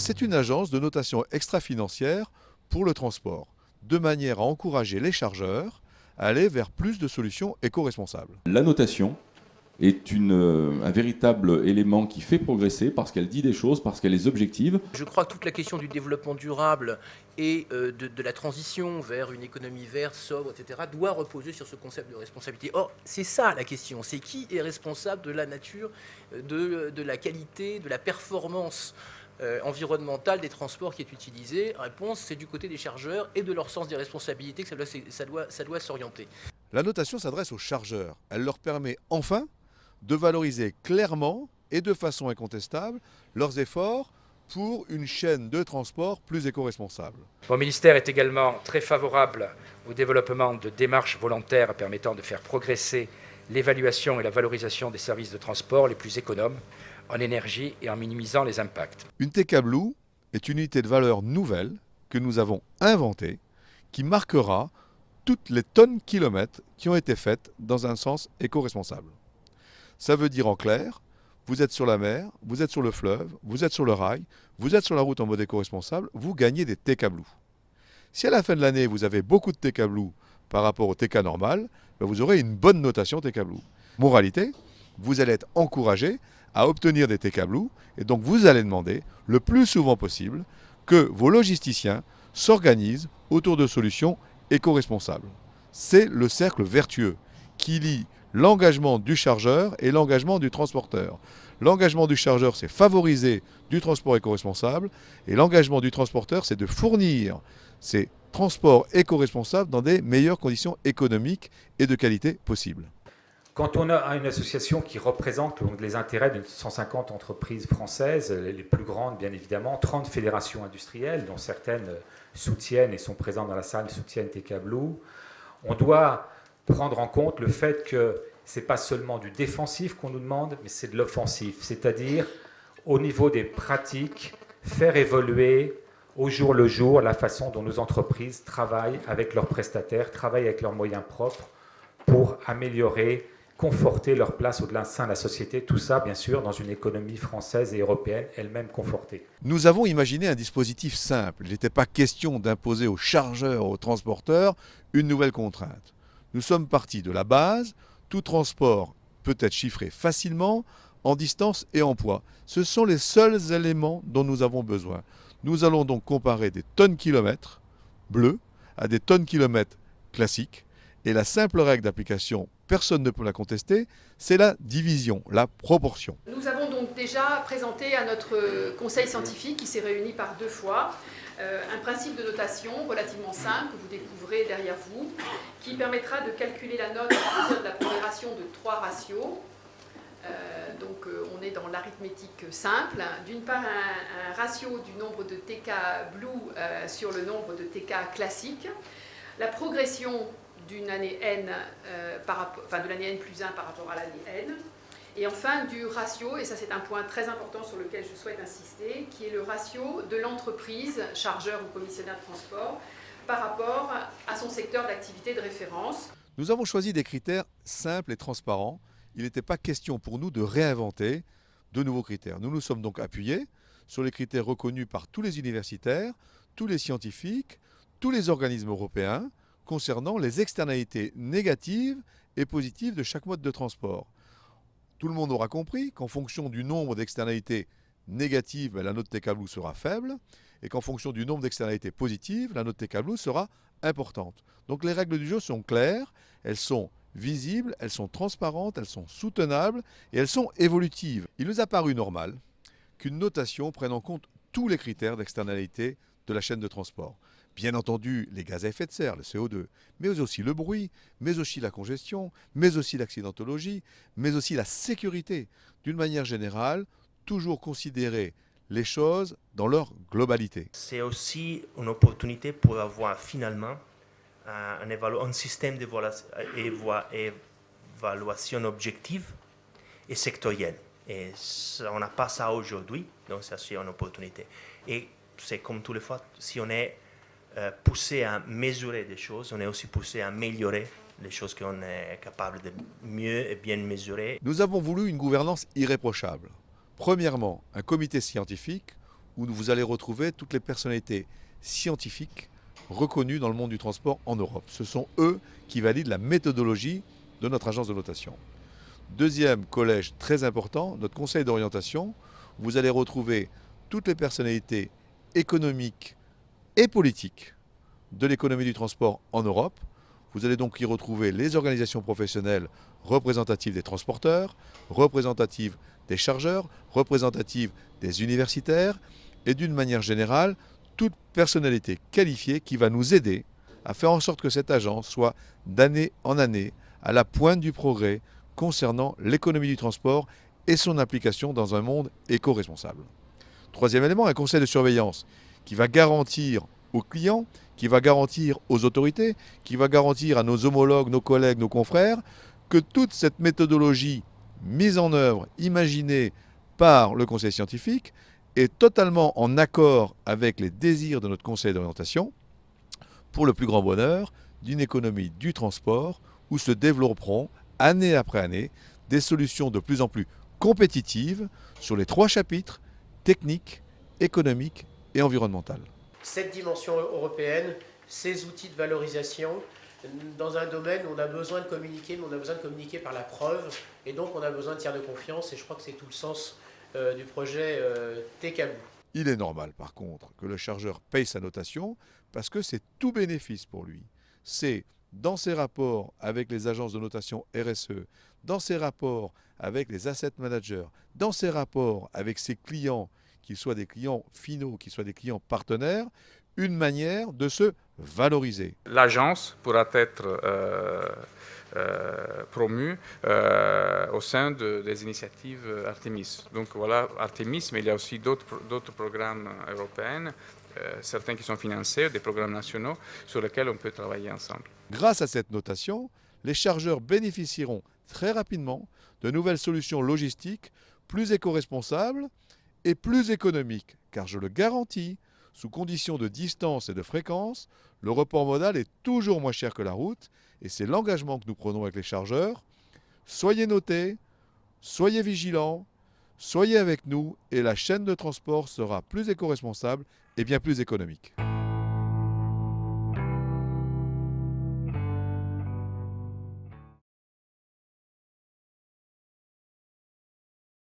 C'est une agence de notation extra-financière pour le transport, de manière à encourager les chargeurs à aller vers plus de solutions éco-responsables. La notation est un véritable élément qui fait progresser parce qu'elle dit des choses, parce qu'elle est objective. Je crois que toute la question du développement durable et de la transition vers une économie verte, sobre, etc., doit reposer sur ce concept de responsabilité. Or, c'est ça la question, c'est qui est responsable de la nature, de la qualité, de la performance environnementale des transports qui est utilisée. Réponse, c'est du côté des chargeurs et de leur sens des responsabilités que ça doit s'orienter. La notation s'adresse aux chargeurs. Elle leur permet enfin de valoriser clairement et de façon incontestable leurs efforts pour une chaîne de transport plus éco-responsable. Mon ministère est également très favorable au développement de démarches volontaires permettant de faire progresser l'évaluation et la valorisation des services de transport les plus économes en énergie et en minimisant les impacts. Une TK Blue est une unité de valeur nouvelle que nous avons inventée qui marquera toutes les tonnes kilomètres qui ont été faites dans un sens éco-responsable. Ça veut dire en clair, vous êtes sur la mer, vous êtes sur le fleuve, vous êtes sur le rail, vous êtes sur la route en mode éco-responsable, vous gagnez des TK Blue. Si à la fin de l'année, vous avez beaucoup de TK Blue par rapport au TK normal, vous aurez une bonne notation TK Blue. Moralité, vous allez être encouragé à obtenir des TK Blue et donc vous allez demander le plus souvent possible que vos logisticiens s'organisent autour de solutions éco-responsables. C'est le cercle vertueux qui lie l'engagement du chargeur et l'engagement du transporteur. L'engagement du chargeur, c'est favoriser du transport éco-responsable et l'engagement du transporteur, c'est de fournir ces transports éco-responsables dans des meilleures conditions économiques et de qualité possibles. Quand on a une association qui représente les intérêts de 150 entreprises françaises, les plus grandes bien évidemment, 30 fédérations industrielles, dont certaines soutiennent et sont présentes dans la salle, soutiennent TK Blue, on doit prendre en compte le fait que ce n'est pas seulement du défensif qu'on nous demande, mais c'est de l'offensif, c'est-à-dire au niveau des pratiques, faire évoluer au jour le jour la façon dont nos entreprises travaillent avec leurs prestataires, travaillent avec leurs moyens propres pour améliorer, conforter leur place au sein de la société, tout ça bien sûr dans une économie française et européenne elle-même confortée. Nous avons imaginé un dispositif simple. Il n'était pas question d'imposer aux chargeurs, aux transporteurs, une nouvelle contrainte. Nous sommes partis de la base, tout transport peut être chiffré facilement en distance et en poids. Ce sont les seuls éléments dont nous avons besoin. Nous allons donc comparer des tonnes kilomètres bleues à des tonnes kilomètres classiques. Et la simple règle d'application, personne ne peut la contester, c'est la division, la proportion. Nous avons donc déjà présenté à notre conseil scientifique qui s'est réuni par 2 fois un principe de notation relativement simple que vous découvrez derrière vous, qui permettra de calculer la note à partir de la pondération de 3 ratios. Donc on est dans l'arithmétique simple. D'une part, un ratio du nombre de TK Blue sur le nombre de TK classique. La progression d'une année N, de l'année N plus 1 par rapport à l'année N. Et enfin, du ratio, et ça c'est un point très important sur lequel je souhaite insister, qui est le ratio de l'entreprise, chargeur ou commissionnaire de transport, par rapport à son secteur d'activité de référence. Nous avons choisi des critères simples et transparents. Il n'était pas question pour nous de réinventer de nouveaux critères. Nous nous sommes donc appuyés sur les critères reconnus par tous les universitaires, tous les scientifiques, tous les organismes européens, concernant les externalités négatives et positives de chaque mode de transport. Tout le monde aura compris qu'en fonction du nombre d'externalités négatives, la note TK Blue sera faible, et qu'en fonction du nombre d'externalités positives, la note TK Blue sera importante. Donc les règles du jeu sont claires, elles sont visibles, elles sont transparentes, elles sont soutenables et elles sont évolutives. Il nous a paru normal qu'une notation prenne en compte tous les critères d'externalité de la chaîne de transport. Bien entendu, les gaz à effet de serre, le CO2, mais aussi le bruit, mais aussi la congestion, mais aussi l'accidentologie, mais aussi la sécurité. D'une manière générale, toujours considérer les choses dans leur globalité. C'est aussi une opportunité pour avoir finalement un système d'évaluation objective et sectorielle. Et on n'a pas ça aujourd'hui, donc ça c'est une opportunité. Et c'est comme tous les fois, si on est poussé à mesurer des choses, on est aussi poussé à améliorer les choses qu'on est capable de mieux et bien mesurer. Nous avons voulu une gouvernance irréprochable. Premièrement, un comité scientifique où vous allez retrouver toutes les personnalités scientifiques reconnues dans le monde du transport en Europe. Ce sont eux qui valident la méthodologie de notre agence de notation. Deuxième collège très important, notre conseil d'orientation, où vous allez retrouver toutes les personnalités économiques et politiques de l'économie du transport en Europe. Vous allez donc y retrouver les organisations professionnelles représentatives des transporteurs, représentatives des chargeurs, représentatives des universitaires et d'une manière générale, toute personnalité qualifiée qui va nous aider à faire en sorte que cette agence soit d'année en année à la pointe du progrès concernant l'économie du transport et son application dans un monde éco-responsable. Troisième élément, un conseil de surveillance qui va garantir aux clients, qui va garantir aux autorités, qui va garantir à nos homologues, nos collègues, nos confrères, que toute cette méthodologie mise en œuvre, imaginée par le conseil scientifique, est totalement en accord avec les désirs de notre conseil d'orientation pour le plus grand bonheur d'une économie du transport où se développeront année après année des solutions de plus en plus compétitives sur les 3 chapitres techniques, économiques et environnementales. Cette dimension européenne, ces outils de valorisation, dans un domaine où on a besoin de communiquer, mais on a besoin de communiquer par la preuve, et donc on a besoin de tiers de confiance, et je crois que c'est tout le sens du projet TKBOO. Il est normal, par contre, que le chargeur paye sa notation, parce que c'est tout bénéfice pour lui. C'est dans ses rapports avec les agences de notation RSE, dans ses rapports avec les asset managers, dans ses rapports avec ses clients, qu'ils soient des clients finaux, qu'ils soient des clients partenaires, une manière de se valoriser. L'agence pourra être promue au sein des initiatives Artemis. Donc voilà, Artemis, mais il y a aussi d'autres programmes européens, certains qui sont financés, des programmes nationaux sur lesquels on peut travailler ensemble. Grâce à cette notation, les chargeurs bénéficieront très rapidement de nouvelles solutions logistiques plus éco-responsables et plus économiques, car je le garantis, sous conditions de distance et de fréquence, le report modal est toujours moins cher que la route, et c'est l'engagement que nous prenons avec les chargeurs. Soyez notés, soyez vigilants, soyez avec nous, et la chaîne de transport sera plus éco-responsable et bien plus économique.